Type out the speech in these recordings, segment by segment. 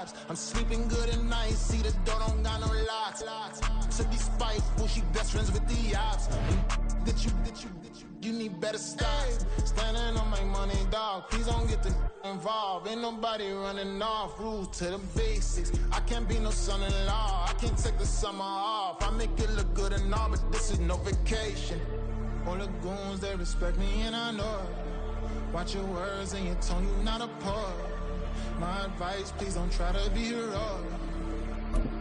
vibes. I'm sleeping good at night, see the door don't got no locks. To be spiteful, she best friends with the ops. You need better stop. Standing on my money, dog. Please don't get involved. Ain't nobody running off. Rules to the basics. I can't be no son-in-law. I can't take the summer off. I make it look good and all, but this is no vacation. All the goons, they respect me and I know it. Watch your words and your tone, you not a poet. My advice, please don't try to be heroic.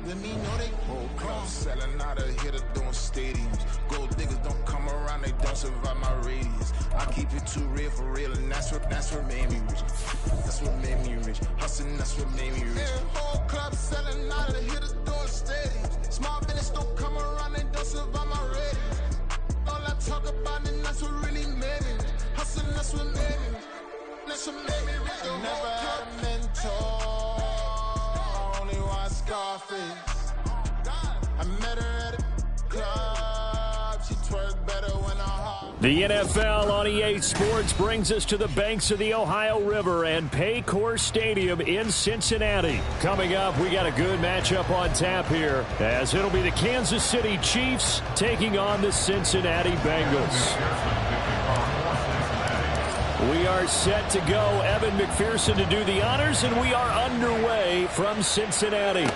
Let me know they whole club selling out of here to doing stadiums. Gold diggers don't come around, they don't survive my radius. I keep it too real for real, and that's what made me rich. That's what made me rich. Hustling, that's what made me rich. Yeah, whole club selling out of here to doing stadiums. Small business don't come around, they don't survive my radius. All I talk about it, that's what really made me rich. Hustling, that's what made me rich. That's what made me rich. Never had a mentor. Scarface. I met her at a club. She twerked better when I hop. The NFL on EA Sports brings us to the banks of the Ohio River and Paycor Stadium in Cincinnati. Coming up, we got a good matchup on tap here, as it'll be the Kansas City Chiefs taking on the Cincinnati Bengals. We are set to go. Evan McPherson to do the honors, and we are underway from Cincinnati.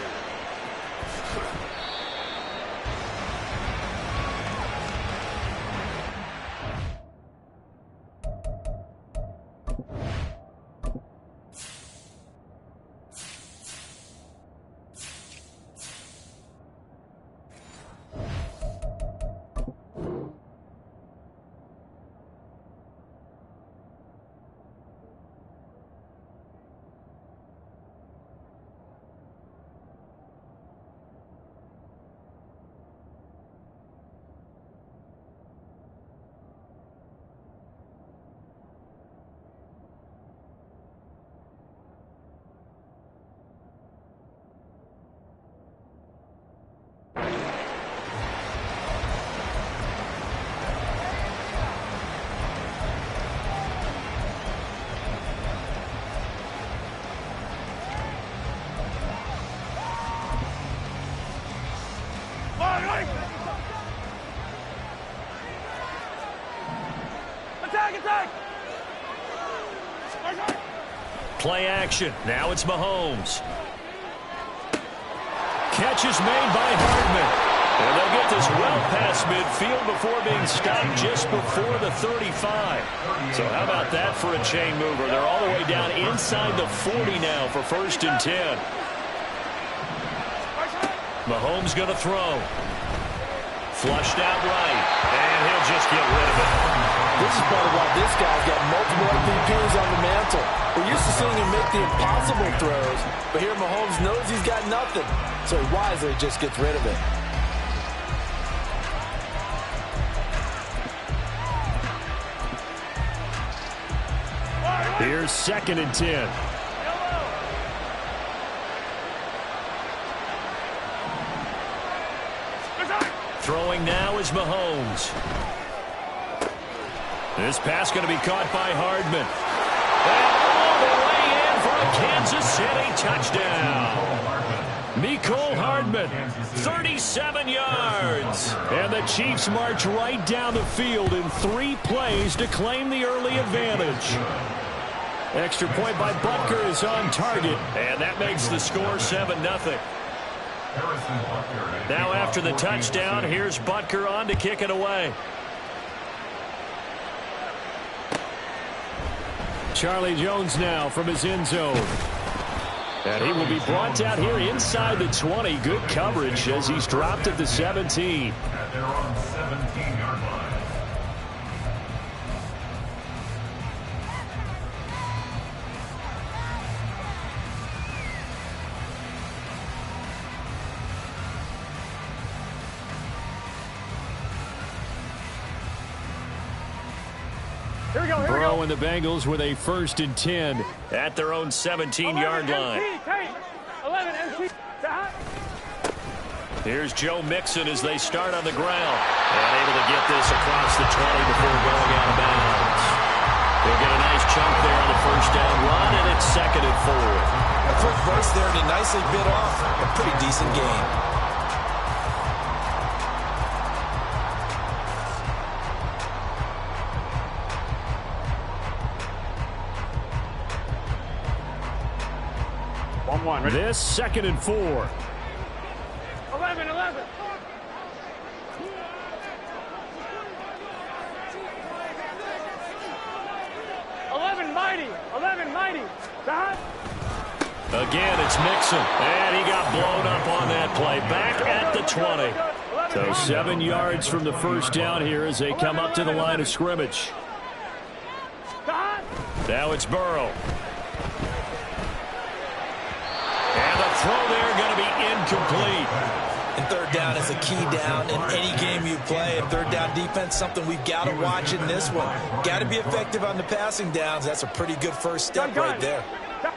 Play action. Now it's Mahomes. Catch is made by Hardman. And they'll get this well past midfield before being stopped just before the 35. So how about that for a chain mover? They're all the way down inside the 40 now for 1st and 10. Mahomes going to throw. Flushed out right. And he'll just get rid of it. This is part of why this guy's got multiple MVPs on the mantle. We're used to seeing him make the impossible throws, but here Mahomes knows he's got nothing, so he wisely just gets rid of it. Here's 2nd and 10. Throwing now is Mahomes. This pass going to be caught by Hardman. And all the way in for a Kansas City touchdown. Mecole Hardman, 37 yards. And the Chiefs march right down the field in 3 plays to claim the early advantage. Extra point by Butker is on target, and that makes the score 7-0. Now after the touchdown, here's Butker on to kick it away. Charlie Jones now from his end zone. And he will be brought out here inside the 20. Good coverage as he's dropped at the 17. At their own 17-yard line. Burrow and the Bengals with a 1st and 10 at their own 17-yard line. Here's Joe Mixon as they start on the ground. And able to get this across the 20 before going out of bounds. They'll get a nice chunk there on the 1st down run, and it's 2nd and 4. A quick burst there, and he nicely bit off a pretty decent gain. This 2nd and 4. 11. 11 mighty. Again, it's Mixon, and he got blown up on that play. Back at the 20. So 7 yards from the first down here as they come up to the line of scrimmage. Now it's Burrow. And the throw there going to be incomplete. And third down is a key down in any game you play. And third down defense, something we've got to watch in this one. Got to be effective on the passing downs. That's a pretty good first step right there.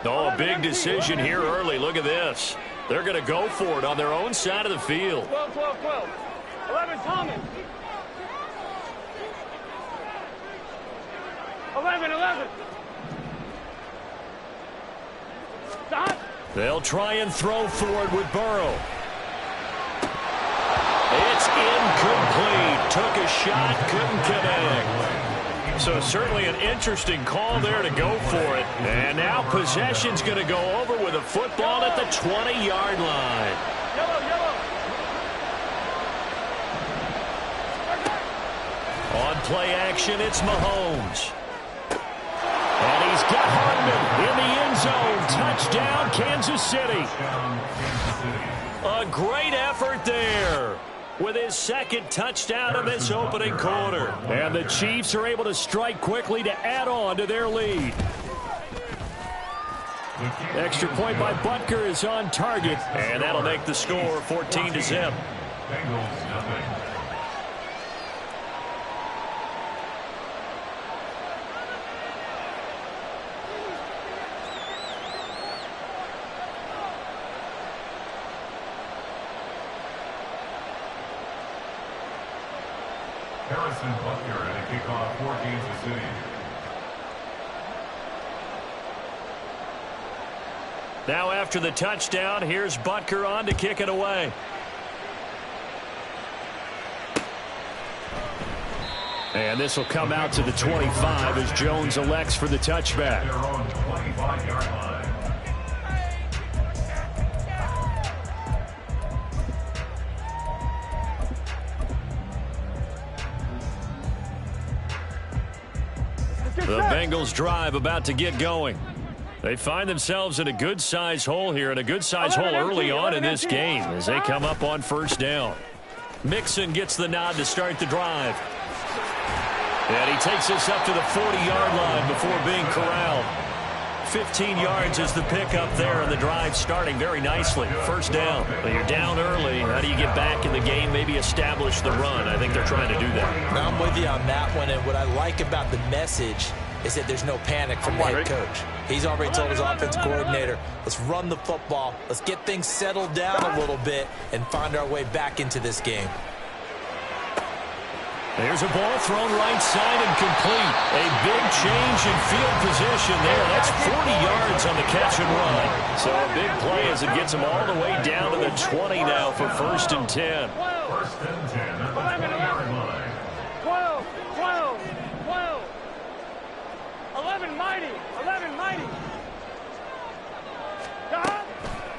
Oh, a big decision here early. Look at this. They're going to go for it on their own side of the field. 12. 11 Thomas. 11. Stop. They'll try and throw for it with Burrow. It's incomplete. Took a shot, couldn't connect. So certainly an interesting call there to go for it. And now possession's going to go over with a football at the 20-yard line. Yellow. On play action, it's Mahomes. And he's got Hardman in the end zone. Touchdown, Kansas City. A great effort there with his 2nd touchdown of this opening quarter. And the Chiefs are able to strike quickly to add on to their lead. Extra point by Butker is on target, and that'll make the score 14-0. Bengals nothing. Harrison Butker at a kickoff for Kansas City. Now after the touchdown, here's Butker on to kick it away. And this will come out to the 25 as Jones elects for the touchback. They're on the 25-yard line. The Bengals drive about to get going. They find themselves in a good-sized hole here, and a good-sized hole early on in this game as they come up on first down. Mixon gets the nod to start the drive. And he takes us up to the 40-yard line before being corralled. 15 yards is the pickup there, and the drive starting very nicely. First down. Well, you're down early. How do you get back in the game, maybe establish the run? I think they're trying to do that. I'm with you on that one, and what I like about the message is that there's no panic from the head coach. He's already told his offensive coordinator, let's run the football, let's get things settled down a little bit, and find our way back into this game. There's a ball thrown right side and complete. A big change in field position there. That's 40 yards on the catch and run. So a big play as it gets them all the way down to the 20 now for 1st and 10. 1st and 10 at the 20-yard line. 12. 11 mighty.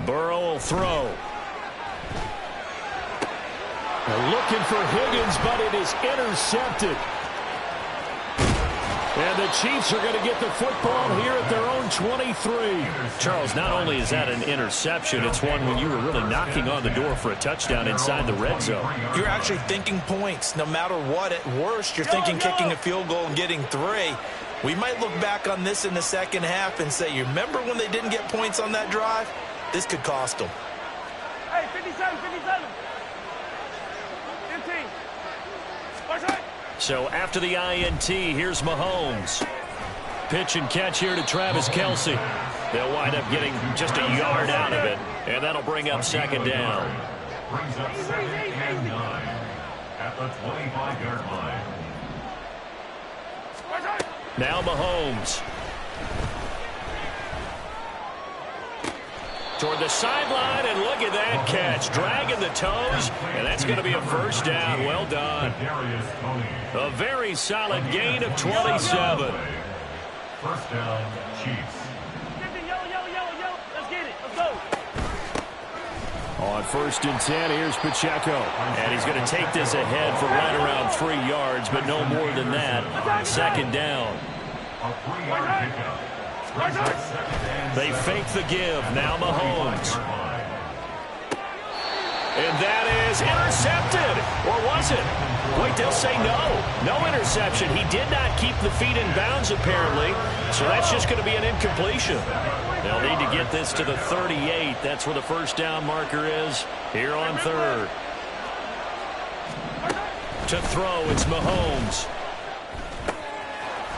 Burrow will throw. They're looking for Higgins, but it is intercepted. And the Chiefs are going to get the football here at their own 23. Charles, not only is that an interception, it's one when you were really knocking on the door for a touchdown inside the red zone. You're actually thinking points. No matter what, at worst, you're thinking kicking a field goal and getting 3. We might look back on this in the second half and say, you remember when they didn't get points on that drive? This could cost them. Hey, 57. 15. Watch right. So after the INT, here's Mahomes. Pitch and catch here to Travis Kelce. They'll wind up getting just a yard out of it, and that'll bring up 2nd down. Brings up 2nd and 9 at the 25-yard line. Watch right. Now Mahomes. toward the sideline, and look at that catch. Dragging the toes, and that's going to be a first down. Well done. A very solid gain of 27. First down, Chiefs. Yellow. Let's get it. Let's go. On 1st and 10, here's Pacheco. And he's going to take this ahead for right around 3 yards, but no more than that. 2nd down. A 3-yard pickup. They fake the give. Now Mahomes. And that is intercepted. Or was it? Wait, they'll say no. No interception. He did not keep the feet in bounds, apparently. So that's just going to be an incompletion. They'll need to get this to the 38. That's where the first down marker is here on 3rd. To throw, it's Mahomes.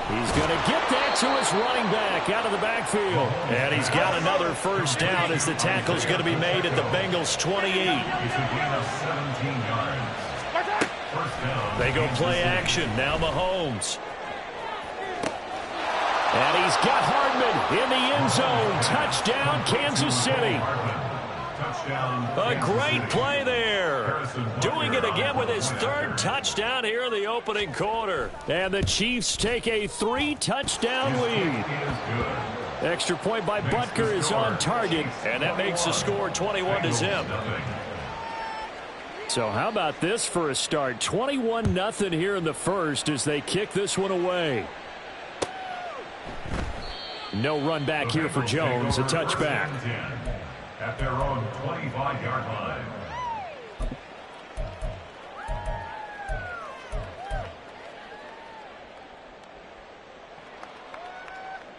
He's going to get that to his running back out of the backfield. And he's got another first down as the tackle's going to be made at the Bengals' 28. It's a gain of 17 yards. First down. They go play action. Now Mahomes. And he's got Hardman in the end zone. Touchdown, Kansas City. A great play there. Doing it again with his 3rd touchdown here in the opening quarter. And the Chiefs take a 3-touchdown lead. Extra point by Butker is on target. And that makes the score 21-0. So how about this for a start? 21-0 here in the first as they kick this one away. No run back here for Jones. A touchback. At their own 25-yard line.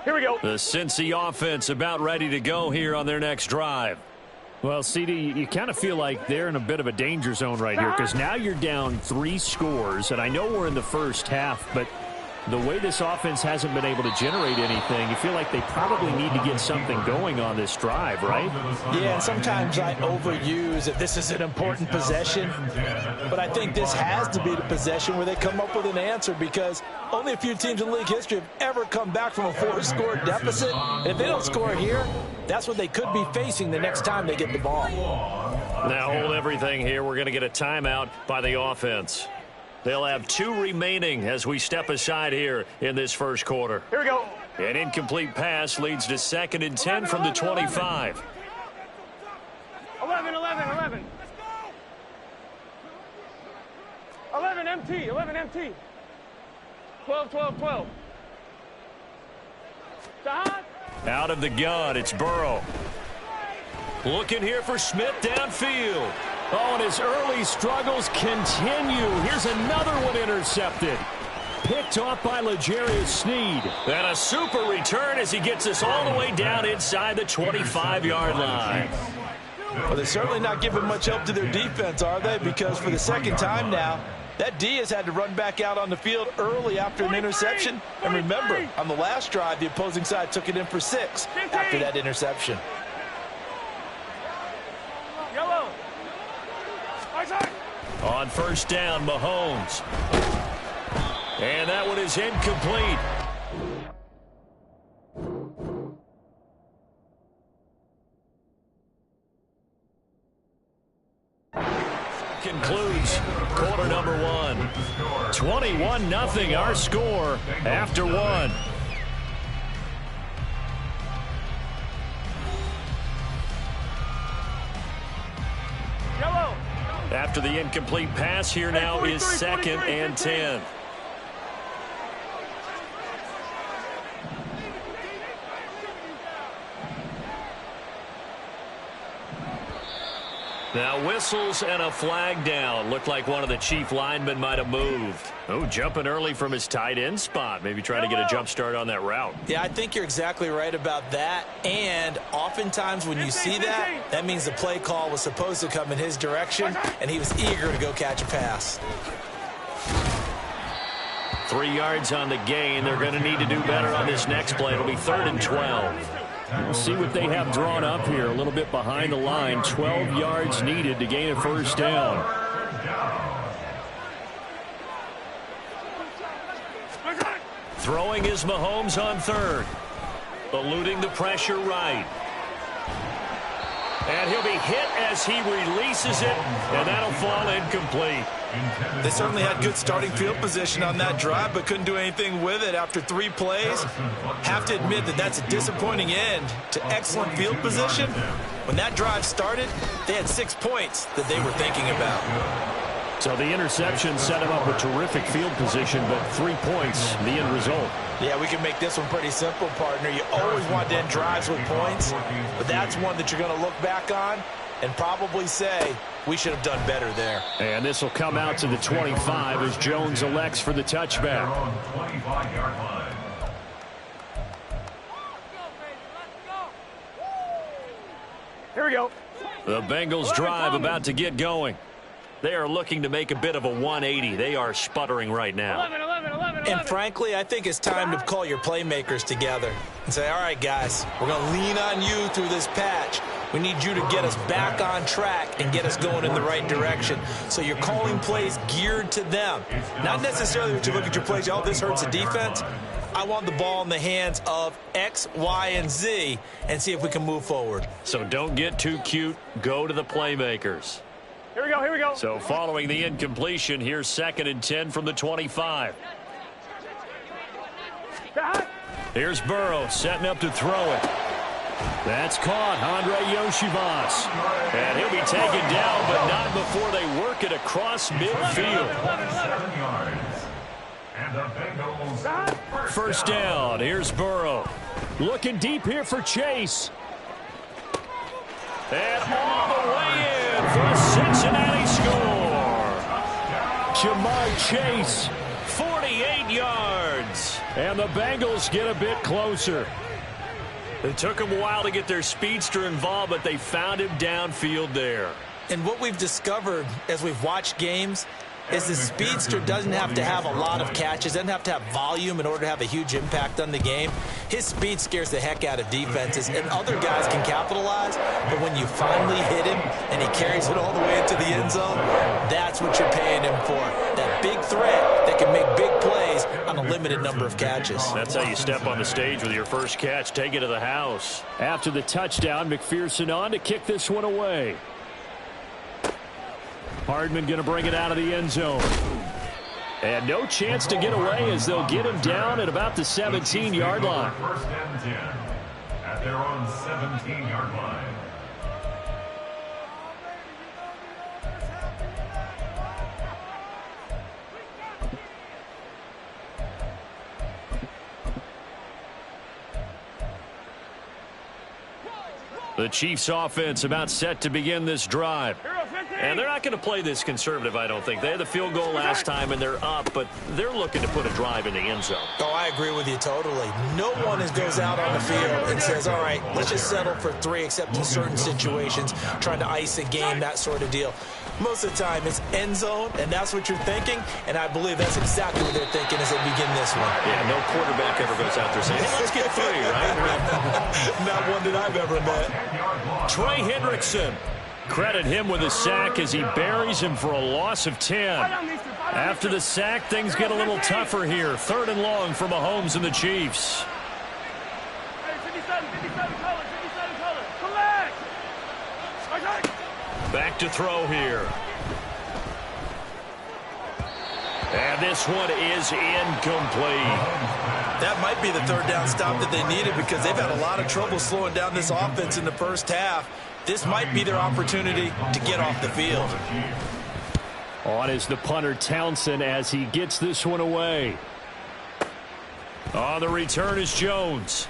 Here we go. The Cincy offense about ready to go here on their next drive. Well, CD, you kind of feel like they're in a bit of a danger zone right here because now you're down 3 scores, and I know we're in the first half, but the way this offense hasn't been able to generate anything, you feel like they probably need to get something going on this drive, right? Yeah, and sometimes I overuse if this is an important possession, but I think this has to be the possession where they come up with an answer because only a few teams in league history have ever come back from a 4-score deficit. And if they don't score here, that's what they could be facing the next time they get the ball. Now hold everything here. We're going to get a timeout by the offense. They'll have 2 remaining as we step aside here in this first quarter. Here we go. An incomplete pass leads to 2nd and 10 from the 25. 11. 11 MT. 12. Out of the gun, it's Burrow. Looking here for Smith downfield. Oh, and his early struggles continue. Here's another one intercepted. Picked off by L'Jarius Sneed. And a super return as he gets us all the way down inside the 25-yard line. Well, they're certainly not giving much help to their defense, are they? Because for the 2nd time now, that D has had to run back out on the field early after an interception. And remember, on the last drive, the opposing side took it in for 6 after that interception. Yellow. On 1st down, Mahomes. And that one is incomplete. Concludes quarter number 1. 21-0 our score after 1. Yellow. After the incomplete pass, here now is 2nd and 10. Now whistles and a flag down. Looked like one of the Chief linemen might have moved. Oh, jumping early from his tight end spot. Maybe trying to get a jump start on that route. Yeah, I think you're exactly right about that. And oftentimes when you see that, that means the play call was supposed to come in his direction, and he was eager to go catch a pass. 3 yards on the gain. They're going to need to do better on this next play. It'll be 3rd and 12. We'll see what they have drawn up here. A little bit behind the line. 12 yards needed to gain a first down. Throwing is Mahomes on 3rd. Eluding the pressure right. be hit as he releases it, and that'll fall incomplete. They certainly had good starting field position on that drive, but couldn't do anything with it after 3 plays. Have to admit that that's a disappointing end to excellent field position. When that drive started, they had 6 points that they were thinking about. So the interception set him up with terrific field position, but 3 points, the end result. Yeah, we can make this one pretty simple, partner. You always want to end drives with points, but that's one that you're going to look back on and probably say, we should have done better there. And this will come out to the 25 as Jones elects for the touchback. Here we go. The Bengals drive about to get going. They are looking to make a bit of a 180. They are sputtering right now. 11. And frankly, I think it's time to call your playmakers together and say, all right, guys, we're going to lean on you through this patch. We need you to get us back on track and get us going in the right direction. So you're calling plays geared to them. Not necessarily that you look at your plays, oh, this hurts the defense. I want the ball in the hands of X, Y, and Z and see if we can move forward. So don't get too cute. Go to the playmakers. Here we go. So following the incompletion, here's 2nd and 10 from the 25. Here's Burrow setting up to throw it. That's caught, Andre Yoshivas. And he'll be taken down, but not before they work it across midfield. 7 yards. And the Bengals. First down, here's Burrow. Looking deep here for Chase. And all the way in for a Cincinnati score. Jamar Chase, 48 yards. And the Bengals get a bit closer. It took them a while to get their speedster involved, but they found him downfield there. And what we've discovered as we've watched games is the speedster doesn't have to have a lot of catches, doesn't have to have volume in order to have a huge impact on the game. His speed scares the heck out of defenses, and other guys can capitalize, but when you finally hit him and he carries it all the way into the end zone, that's what you're paying him for. That big threat that can make big plays on a limited number of catches. That's how you step on the stage with your first catch. Take it to the house. After the touchdown, McPherson on to kick this one away. Hardman going to bring it out of the end zone. And no chance to get away as they'll get him down at about the 17-yard line. 1st and 10 at their own 17-yard line. The Chiefs offense about set to begin this drive. And they're not going to play this conservative, I don't think. They had the field goal last time, and they're up, but they're looking to put a drive in the end zone. Oh, I agree with you totally. No one goes out on the field and says, all right, let's just settle for 3, except in certain situations, trying to ice a game, that sort of deal. Most of the time, it's end zone, and that's what you're thinking, and I believe that's exactly what they're thinking as they begin this one. Yeah, no quarterback ever goes out there saying, hey, let's get 3, right? Not one that I've ever met. Trey Hendrickson. Credit him with a sack as he buries him for a loss of 10. After the sack, things get a little tougher here. 3rd and long for Mahomes and the Chiefs. 57 color. Collect. Back to throw here. And this one is incomplete. That might be the 3rd down stop that they needed because they've had a lot of trouble slowing down this offense in the first half. This might be their opportunity to get off the field. On is the punter Townsend as he gets this one away. On the return is Jones.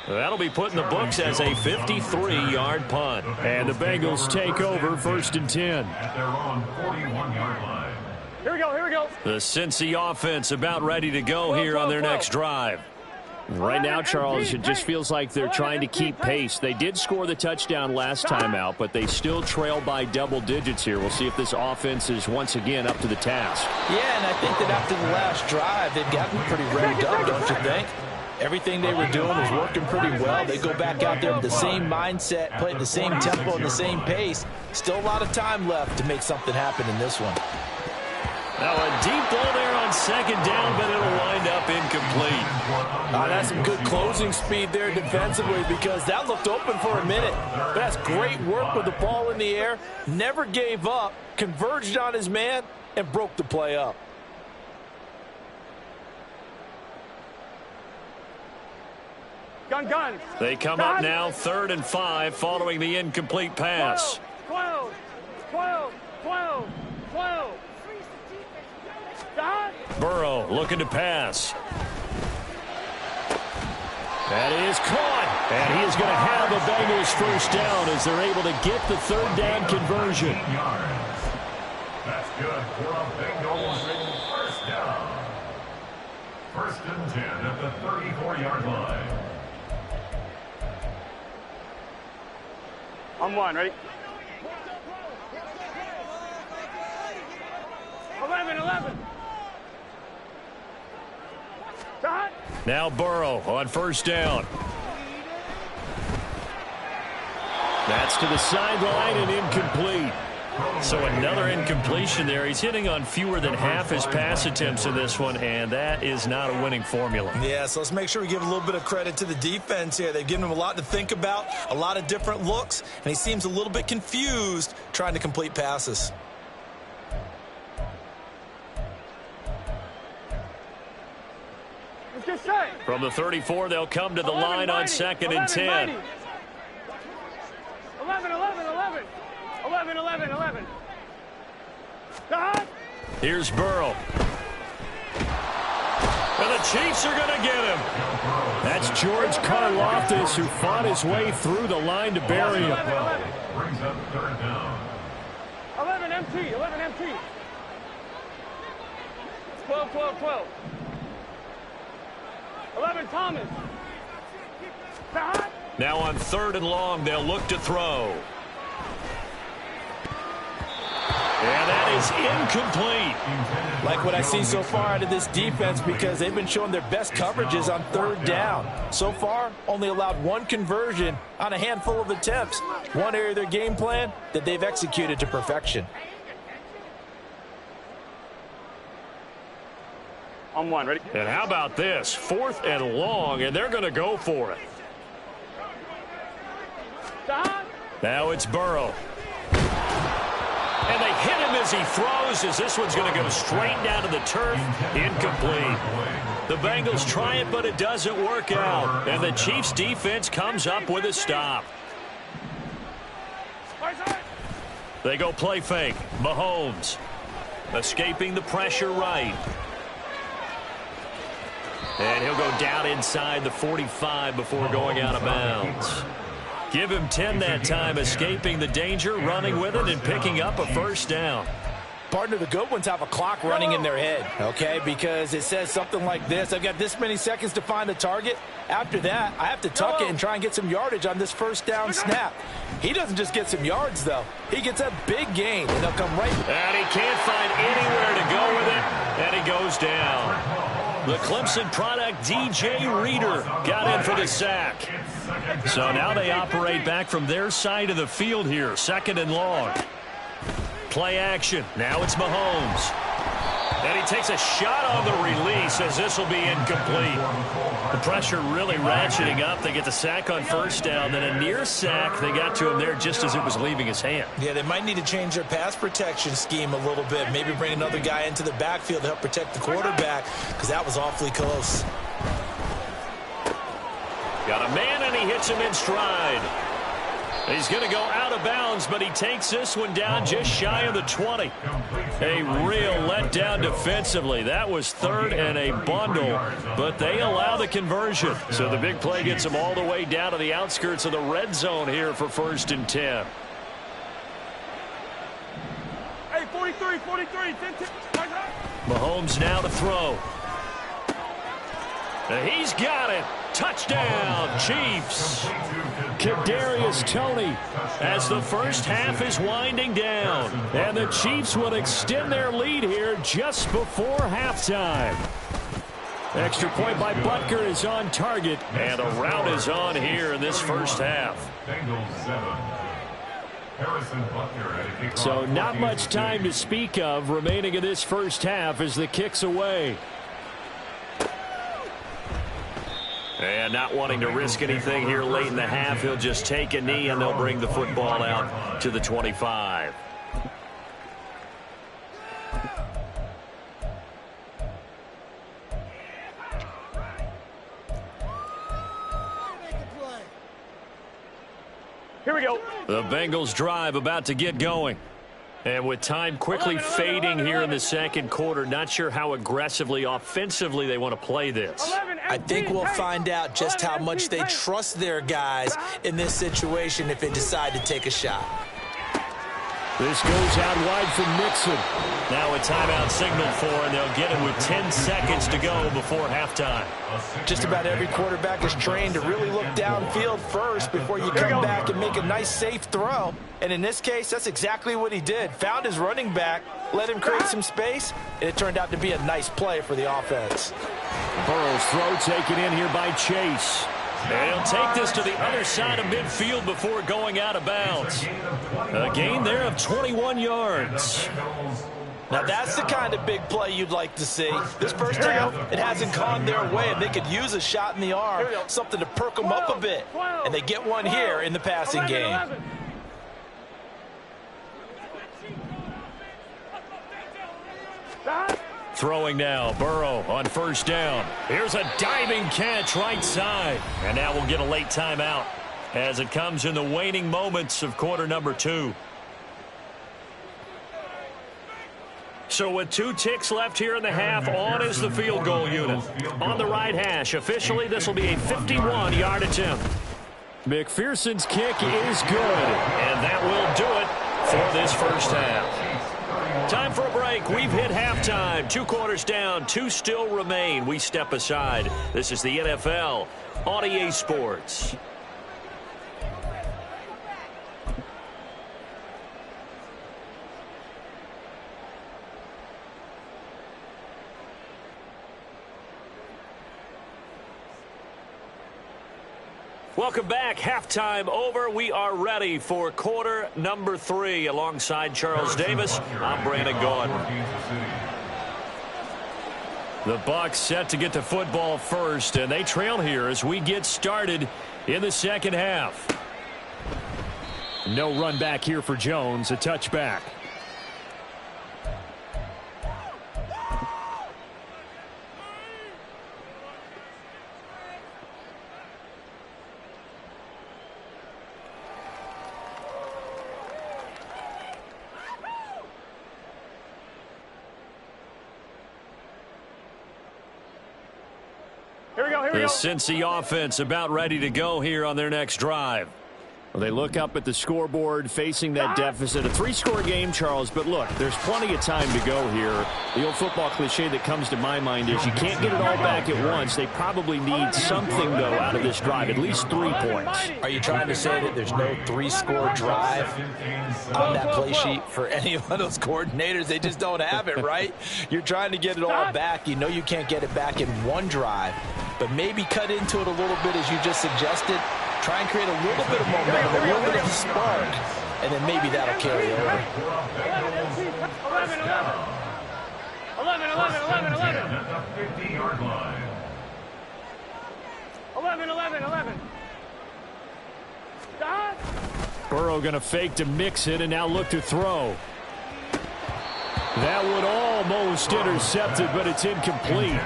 That'll be put in the books as a 53-yard punt. And the Bengals take over 1st and 10. At their own 41-yard line. Here we go. The Cincy offense about ready to go here on their next drive. Right now, Charles, it just feels like they're trying to keep pace. They did score the touchdown last time out, but they still trail by double digits here. We'll see if this offense is once again up to the task. Yeah, and I think that after the last drive, they've gotten pretty revved up, don't you think? Everything they were doing was working pretty well. They go back out there with the same mindset, play at the same tempo and the same pace. Still a lot of time left to make something happen in this one. Now a deep ball there on second down, but it'll wind up incomplete. That's some good closing speed there defensively because that looked open for a minute. But that's great work with the ball in the air. Never gave up, converged on his man, and broke the play up. Gun. They come up now 3rd and 5 following the incomplete pass. 12. Burrow looking to pass. That is caught. And he is going to have the Bengals first down as they're able to get the 3rd down conversion. That's good for a Bengals first down. 1st and 10 at the 34-yard line. On 1, ready? 11. Shot. Now Burrow on first down. That's to the sideline and incomplete. So another incompletion there. He's hitting on fewer than half his pass attempts in this one, and that is not a winning formula. Yeah, so let's make sure we give a little bit of credit to the defense here. They've given him a lot to think about, a lot of different looks, and he seems a little bit confused trying to complete passes. From the 34, they'll come to the line on 2nd and 10. 11. Shot. Here's Burrow. And the Chiefs are going to get him. That's George Karlaftis, who fought his way through the line to bury him. 11 MT. 12. 11 Thomas. Shot. Now on 3rd and long, they'll look to throw. And that is incomplete. Like what I see so far out of this defense because they've been showing their best coverages on 3rd down. So far, only allowed 1 conversion on a handful of attempts. One area of their game plan that they've executed to perfection. On 1, ready? And how about this? 4th and long, and they're going to go for it. Shot. Now it's Burrow. And they hit him as he throws, as this one's going to go straight down to the turf. Incomplete. The Bengals try it, but it doesn't work out. And the Chiefs' defense comes up with a stop. They go play fake. Mahomes escaping the pressure right. And he'll go down inside the 45 before going out of bounds. Give him 10 that time, escaping the danger, running with it, and picking up a first down. Partner, the good ones have a clock running in their head, okay? Because it says something like this. I've got this many seconds to find the target. After that, I have to tuck it and try and get some yardage on this first down snap. He doesn't just get some yards, though. He gets a big gain, and they'll come right. And he can't find anywhere to go with it, and he goes down. The Clemson product, DJ Reader, got in for the sack. So now they operate back from their side of the field here, 2nd and long. Play action. Now it's Mahomes. And he takes a shot on the release as this will be incomplete. The pressure really ratcheting up. They get the sack on first down. Then a near sack. They got to him there just as it was leaving his hand. Yeah, they might need to change their pass protection scheme a little bit. Maybe bring another guy into the backfield to help protect the quarterback because that was awfully close. Got a man, and he hits him in stride. He's going to go out of bounds, but he takes this one down just shy of the 20. A real letdown defensively. That was 3rd and a bundle, but they allow the conversion. So the big play gets them all the way down to the outskirts of the red zone here for 1st and 10. Hey, 43, 10. Mahomes now to throw. And he's got it. Touchdown, Chiefs. Kadarius Toney as the first half is winding down. And the Chiefs will extend their lead here just before halftime. Extra point by Butker is on target. And a rout is on here in this first half. So not much time to speak of remaining in this first half as the kick's away. And not wanting to risk anything here late in the half, he'll just take a knee and they'll bring the football out to the 25. Here we go. The Bengals drive about to get going. And with time quickly fading here in the second quarter, not sure how aggressively, offensively they want to play this. I think we'll find out just how much they trust their guys in this situation if they decide to take a shot. This goes out wide from Mixon. Now a timeout signaled for, and they'll get it with 10 seconds to go before halftime. Just about every quarterback is trained to really look downfield first before you come back and make a nice, safe throw. And in this case, that's exactly what he did. Found his running back, let him create some space, and it turned out to be a nice play for the offense. Burrow's throw taken in here by Chase. And he'll take this to the other side of midfield before going out of bounds. A gain there of 21 yards. Now that's the kind of big play you'd like to see. This first half, it hasn't gone their way, and they could use a shot in the arm, something to perk them up a bit. And they get one here in the passing game. Throwing now, Burrow on first down. Here's a diving catch right side. And now we'll get a late timeout as it comes in the waning moments of quarter number 2. So with 2 ticks left here in the half, on is the field goal unit. On the right hash, officially this will be a 51-yard attempt. McPherson's kick is good. And that will do it for this first half. Time for a break. We've hit halftime. 2 quarters down, 2 still remain. We step aside. This is the NFL on EA Sports. Welcome back. Halftime over. We are ready for quarter number 3. Alongside Charles Davis, I'm Brandon Gaudin. The Bucs set to get the football first, and they trail here as we get started in the second half. No run back here for Jones. A touchback. The Cincy offense about ready to go here on their next drive. Well, they look up at the scoreboard facing that deficit. A 3-score game, Charles, but look, there's plenty of time to go here. The old football cliche that comes to my mind is you can't get it all back at once. They probably need something, though, out of this drive, at least 3 points. Are you trying to say that there's no 3-score drive on that play sheet for any of those coordinators? They just don't have it, right? You're trying to get it all back. You know you can't get it back in one drive, but maybe cut into it a little bit as you just suggested. Try and create a little bit of momentum, a little bit of a spark, and then maybe that'll carry over. 11. Burrow going to fake to mix it and now look to throw. That one almost intercepted, but it's incomplete.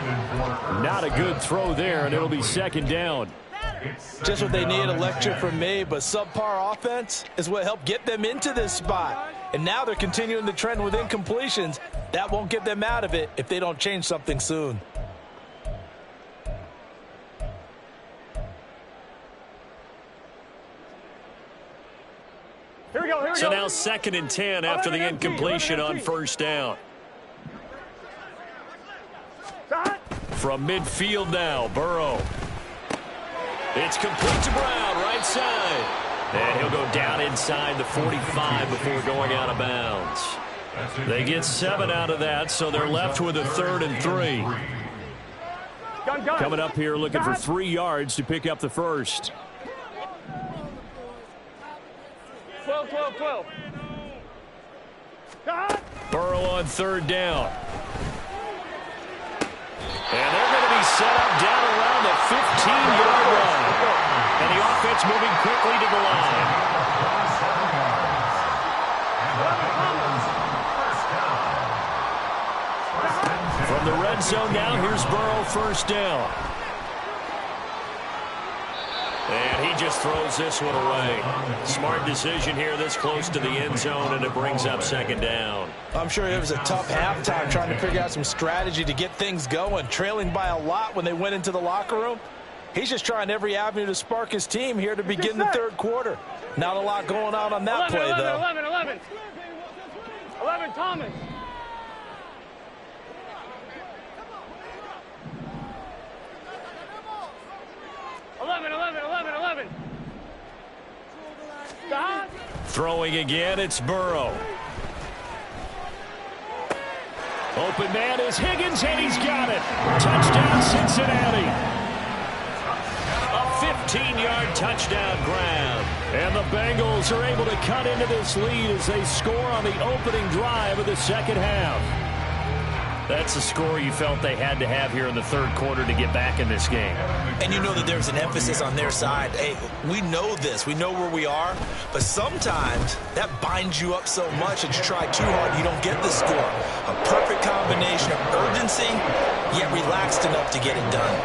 Not a good throw there, and it'll be second down. Just what they need, a lecture from me, but subpar offense is what helped get them into this spot. And now they're continuing the trend with incompletions. That won't get them out of it if they don't change something soon. Here we go. So now 2nd and 10 after the incompletion on first down. From midfield now, Burrow. It's complete to Brown, right side. And he'll go down inside the 45 before going out of bounds. They get 7 out of that, so they're left with a 3rd and 3. Coming up here looking for 3 yards to pick up the first. 12, 12, 12. Burrow on third down. And they're going to be set up down around the 15-yard line. And the offense moving quickly to the line. From the red zone now, here's Burrow, first down. And he just throws this one away. Smart decision here this close to the end zone, and it brings up second down. I'm sure it was a tough halftime trying to figure out some strategy to get things going. Trailing by a lot when they went into the locker room. He's just trying every avenue to spark his team here to begin the third quarter. Not a lot going on that 11, play, 11, though. 11, 11. 11, Thomas. Throwing again, it's Burrow. Open man is Higgins, and he's got it. Touchdown, Cincinnati. A 15-yard touchdown grab. And the Bengals are able to cut into this lead as they score on the opening drive of the second half. That's a score you felt they had to have here in the third quarter to get back in this game. And you know that there's an emphasis on their side. Hey, we know this. We know where we are. But sometimes that binds you up so much that you try too hard, you don't get the score. A perfect combination of urgency, yet relaxed enough to get it done.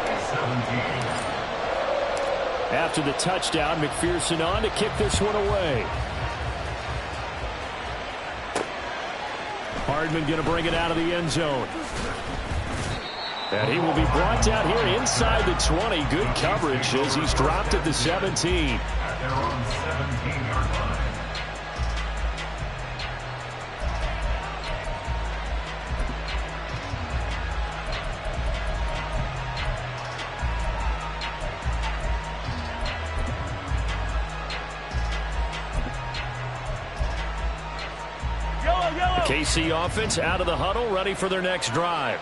After the touchdown, McPherson on to kick this one away. Hardman going to bring it out of the end zone. And he will be brought down here inside the 20. Good coverage as he's dropped at the 17. At their own 17-yard line. KC offense out of the huddle, ready for their next drive.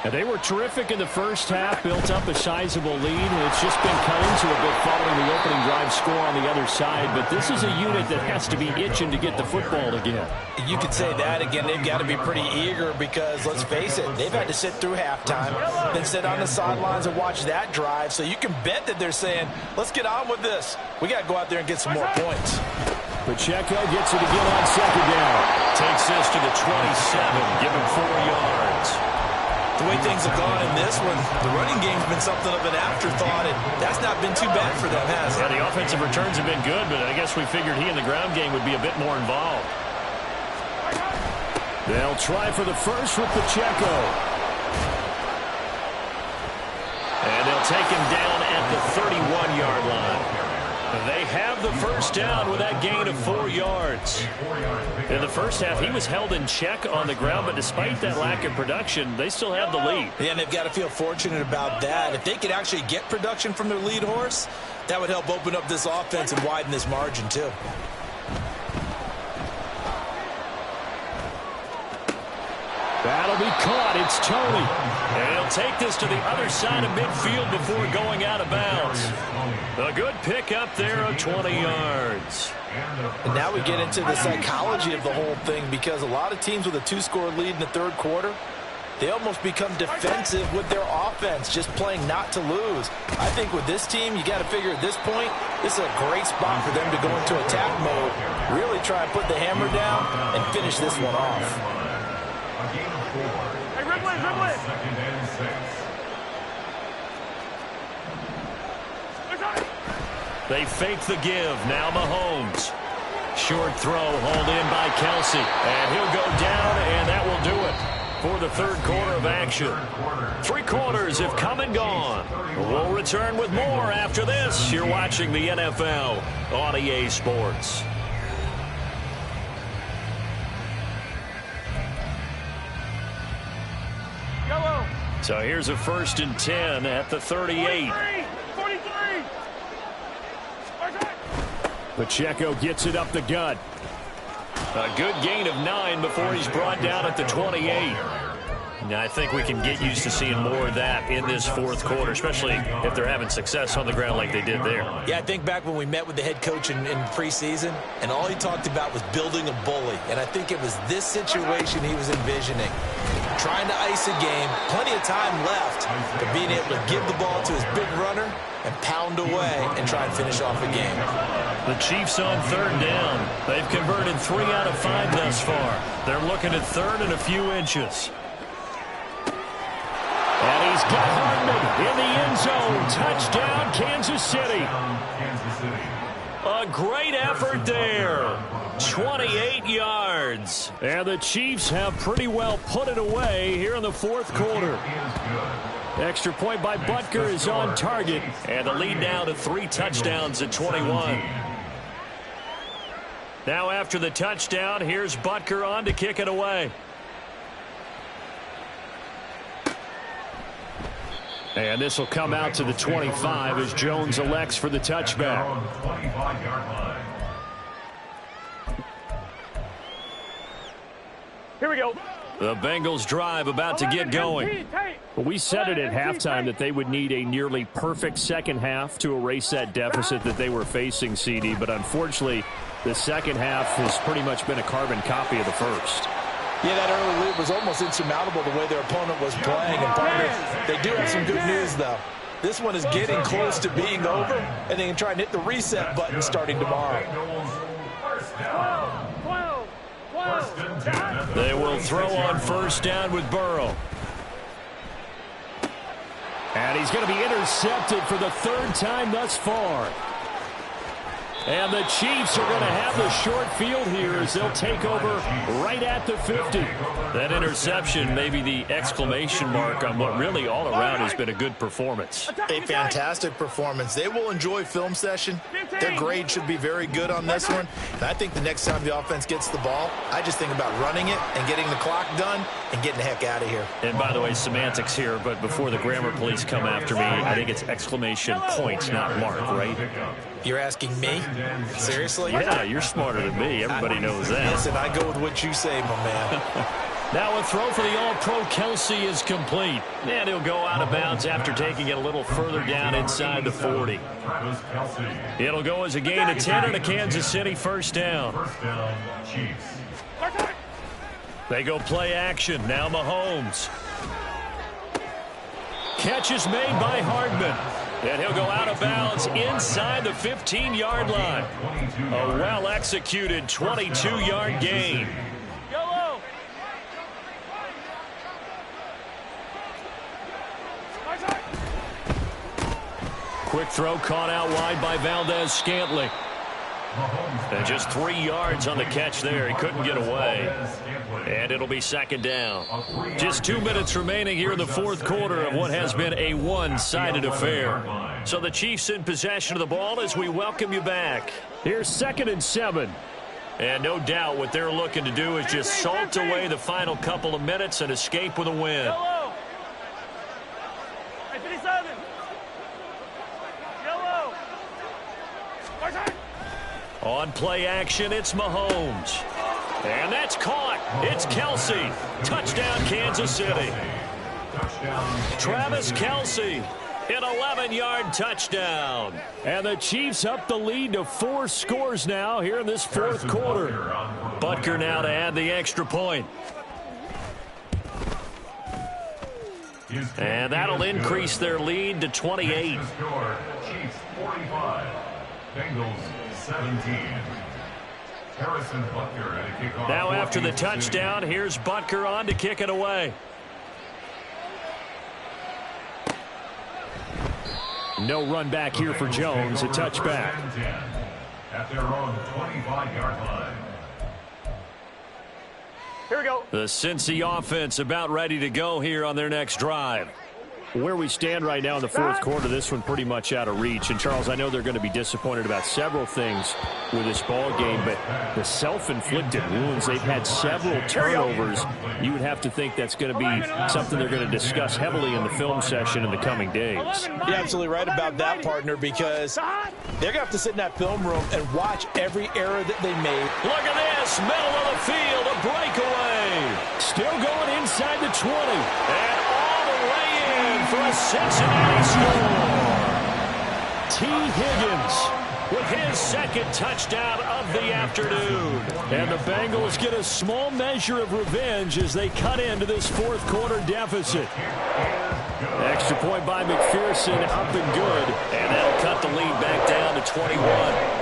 And they were terrific in the first half, built up a sizable lead. It's just been cut into a bit following the opening drive score on the other side. But this is a unit that has to be itching to get the football again. You could say that again. They've got to be pretty eager because, let's face it, they've had to sit through halftime, then sit on the sidelines and watch that drive. So you can bet that they're saying, let's get on with this. We got to go out there and get some more points. Pacheco gets it again on second down. Takes this to the 27, give him 4 yards. The way things have gone in this one, the running game's been something of an afterthought, and that's not been too bad for them, has it? Yeah, the offensive returns have been good, but I guess we figured he in the ground game would be a bit more involved. They'll try for the first with Pacheco. And they'll take him down at the 31-yard line. They have the first down with that gain of 4 yards. In the first half, he was held in check on the ground, but despite that lack of production, they still have the lead. Yeah, and they've got to feel fortunate about that. If they could actually get production from their lead horse, that would help open up this offense and widen this margin, too. That'll be caught. It's Tony. And he'll take this to the other side of midfield before going out of bounds. A good pick up there of 20 yards. And now we get into the psychology of the whole thing, because a lot of teams with a 2-score lead in the third quarter, they almost become defensive with their offense, just playing not to lose. I think with this team, you got to figure at this point, this is a great spot for them to go into attack mode, really try and put the hammer down and finish this one off. Hey, Ridley, Ridley. Second and 6. They fake the give. Now Mahomes. Short throw hauled in by Kelsey. And he'll go down, and that will do it for the third quarter of action. 3 quarters have come and gone. We'll return with more after this. You're watching the NFL on EA Sports. So here's a 1st and 10 at the 38. 43. Pacheco gets it up the gut. A good gain of 9 before he's brought down at the 28. Yeah, I think we can get used to seeing more of that in this fourth quarter, especially if they're having success on the ground like they did there. Yeah, I think back when we met with the head coach in preseason, and all he talked about was building a bully. And I think it was this situation he was envisioning. Trying to ice a game, plenty of time left, but being able to give the ball to his big runner and pound away and try and finish off a game. The Chiefs on third down. They've converted 3 out of 5 thus far. They're looking at third and a few inches. And he's got Hardman in the end zone. Touchdown, Kansas City. A great effort there. 28 yards. And the Chiefs have pretty well put it away here in the fourth quarter. Extra point by Butker is on target. And the lead now to 3 touchdowns at 21. Now after the touchdown, here's Butker on to kick it away. And this will come out to the 25 as Jones elects for the touchback. Here we go. The Bengals drive about to get going. Well, we said it at halftime that they would need a nearly perfect second half to erase that deficit that they were facing, CD. But unfortunately, the second half has pretty much been a carbon copy of the first. Yeah, that early lead was almost insurmountable the way their opponent was playing. And partner, they do have some good news, though. This one is getting close to being over, and they can try and hit the reset button starting tomorrow. They will throw on first down with Burrow. And he's going to be intercepted for the third time thus far. And the Chiefs are going to have the short field here as they'll take over right at the 50. That interception may be the exclamation mark on what really all around has been a good performance. A fantastic performance. They will enjoy film session. Their grade should be very good on this one. And I think the next time the offense gets the ball, I just think about running it and getting the clock done and getting the heck out of here. And by the way, semantics here, but before the grammar police come after me, I think it's exclamation point, not mark, right? You're asking me? Seriously? Yeah, you're smarter than me. Everybody knows that. Listen, I go with what you say, my man. Now a throw for the All-Pro Kelce is complete. And he'll go out of bounds after taking it a little further down inside the 40. It'll go as a gain of 10 and a Kansas City first down. They go play action. Now Mahomes. Catch is made by Hardman. And he'll go out of bounds inside the 15-yard line. A well-executed 22-yard gain. Yellow. Quick throw caught out wide by Valdez-Scantling. And just 3 yards on the catch there. He couldn't get away. And it'll be second down. Just 2 minutes remaining here in the fourth quarter of what has been a one-sided affair. So the Chiefs in possession of the ball as we welcome you back. Here's 2nd and 7. And no doubt what they're looking to do is just salt away the final couple of minutes and escape with a win. Yellow. 57. Yellow. On play action, it's Mahomes. And that's caught. It's Kelce. Touchdown, Kansas City. Travis Kelce, an 11-yard touchdown. And the Chiefs up the lead to 4 scores now here in this fourth quarter. Butker now to add the extra point. And that'll increase their lead to 28. Chiefs 45, Bengals 17. Harrison Butker at a kickoff. Now after the touchdown, here's Butker on to kick it away. No run back here for Jones, a touchback. At their own 25-yard line. Here we go. The Cincy offense about ready to go here on their next drive. Where we stand right now in the fourth quarter, this one pretty much out of reach. And, Charles, I know they're going to be disappointed about several things with this ball game, but the self-inflicted wounds, they've had several turnovers. You would have to think that's going to be something they're going to discuss heavily in the film session in the coming days. You're absolutely right about that, partner, because they're going to have to sit in that film room and watch every error that they made. Look at this, middle of the field, a breakaway. Still going inside the 20. And all the way in for a Cincinnati score. T. Higgins with his second touchdown of the afternoon. And the Bengals get a small measure of revenge as they cut into this fourth quarter deficit. Extra point by McPherson, up and good. And that'll cut the lead back down to 21.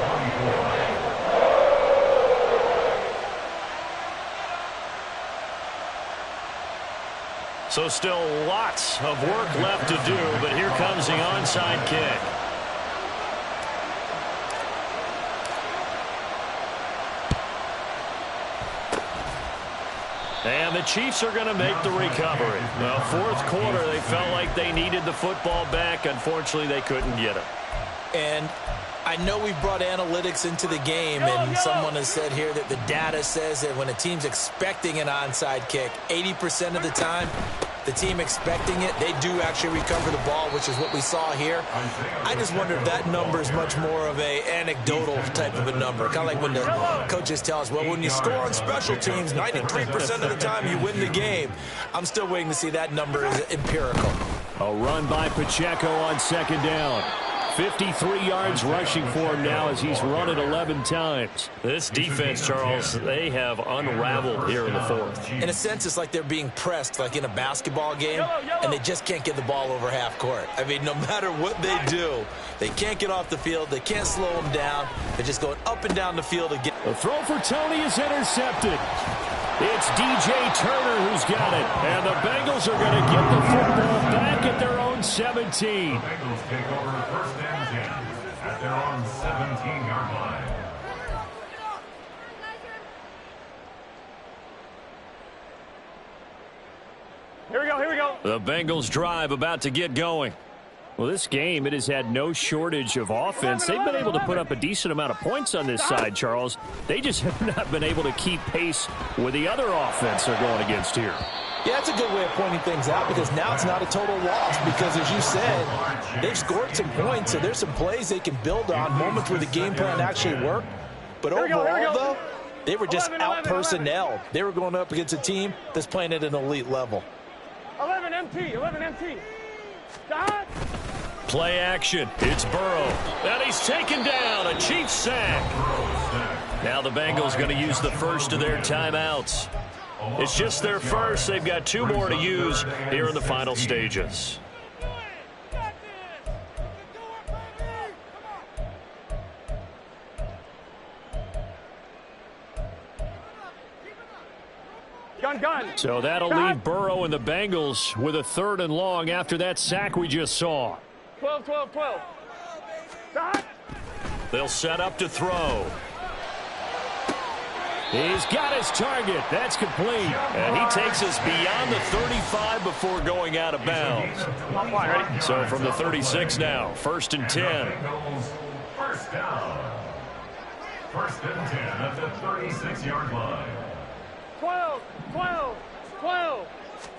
So still lots of work left to do, but here comes the onside kick. And the Chiefs are going to make the recovery. Well, fourth quarter, they felt like they needed the football back. Unfortunately, they couldn't get it. And I know we've brought analytics into the game, and someone has said here that the data says that when a team's expecting an onside kick, 80% of the time, the team expecting it, they do actually recover the ball, which is what we saw here. I just wonder if that number is much more of a anecdotal type of a number. Kind of like when the coaches tell us, well, when you score on special teams, 93% of the time you win the game. I'm still waiting to see that number is empirical. A run by Pacheco on second down. 53 yards rushing for him now as he's run it 11 times. This defense, Charles, they have unraveled here in the fourth. In a sense, it's like they're being pressed, like in a basketball game, and they just can't get the ball over half court. I mean, no matter what they do, they can't get off the field. They can't slow them down. They're just going up and down the field again. The throw for Tony is intercepted. It's DJ Turner who's got it. And the Bengals are going to get the football back at their own 17. The Bengals take over first and 10 at their own 17-yard line. Here we go, here we go. The Bengals drive about to get going. Well, this game, it has had no shortage of offense. They've been able to put up a decent amount of points on this side, Charles. They just have not been able to keep pace with the other offense they're going against here. Yeah, that's a good way of pointing things out because now it's not a total loss because, as you said, they've scored some points, so there's some plays they can build on, moments where the game plan actually worked. But overall, though, they were just out-personnelled. They were going up against a team that's playing at an elite level. 11 MT, 11 MT. Stop. Play action. It's Burrow. And he's taken down. A Chiefs sack. Now the Bengals going to use the first of their timeouts. It's just their first. They've got two more to use here in the final stages. Gun. So that'll leave Burrow and the Bengals with a third and long after that sack we just saw. 12. Stop. They'll set up to throw. He's got his target. That's complete. And he takes us beyond the 35 before going out of bounds. So from the 36 now, first and 10. First down. First and 10 at the 36-yard line. 12.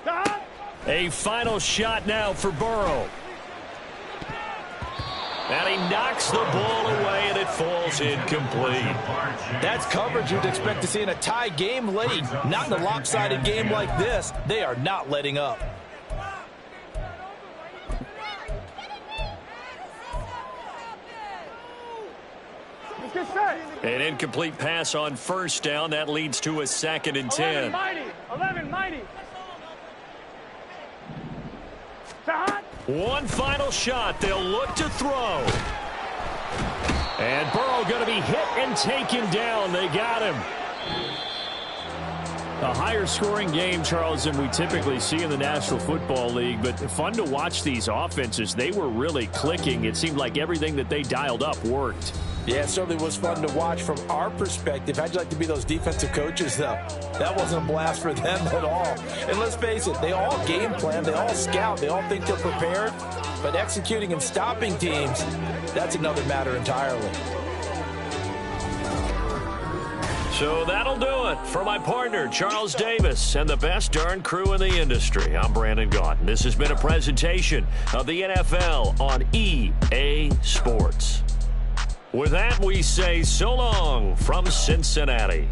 Stop. A final shot now for Burrow. And he knocks the ball away, and it falls incomplete. That's coverage you'd expect to see in a tie game late. Not in a lopsided game like this. They are not letting up. An incomplete pass on first down. That leads to a second and 10. 11 mighty. Stop. One final shot. They'll look to throw. And Burrow going to be hit and taken down. They got him. A higher scoring game, Charles, than we typically see in the National Football League, but fun to watch these offenses. They were really clicking. It seemed like everything that they dialed up worked. Yeah, it certainly was fun to watch from our perspective. How'd you like to be those defensive coaches, though? That wasn't a blast for them at all. And let's face it, they all game plan, they all scout, they all think they're prepared. But executing and stopping teams, that's another matter entirely. So that'll do it for my partner, Charles Davis, and the best darn crew in the industry. I'm Brandon Gaudin. This has been a presentation of the NFL on EA Sports. With that, we say so long from Cincinnati.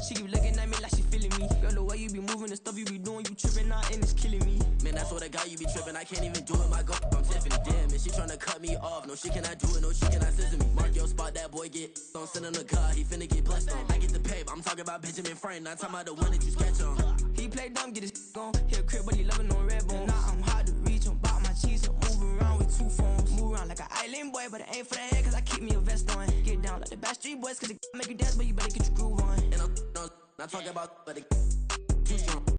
She keep looking at me like she feeling me. Girl, the way you be moving, the stuff you be doing, you tripping out and it's killing me. Man, that's what I got, you be tripping. I can't even do it, my girl, I'm Tiffany. Damn, and she tryna cut me off. No, she cannot do it, no, she cannot scissor me. Mark your spot, that boy get on. Send him the car, he finna get blessed on. I get the pay, I'm talking about Benjamin Franklin. Not talking about the one that you sketch on. He play dumb, get his gone. Hit a crib, but he loving on red bone. Now I'm hard to reach, I'm about my cheese, and move around with 2 phones. Move around like an island boy, but it ain't for the head, cause I keep me a vest on. Get down like the Backstreet Boys, cause it make you dance, but you better get your groove on. And I'm not talking about, but it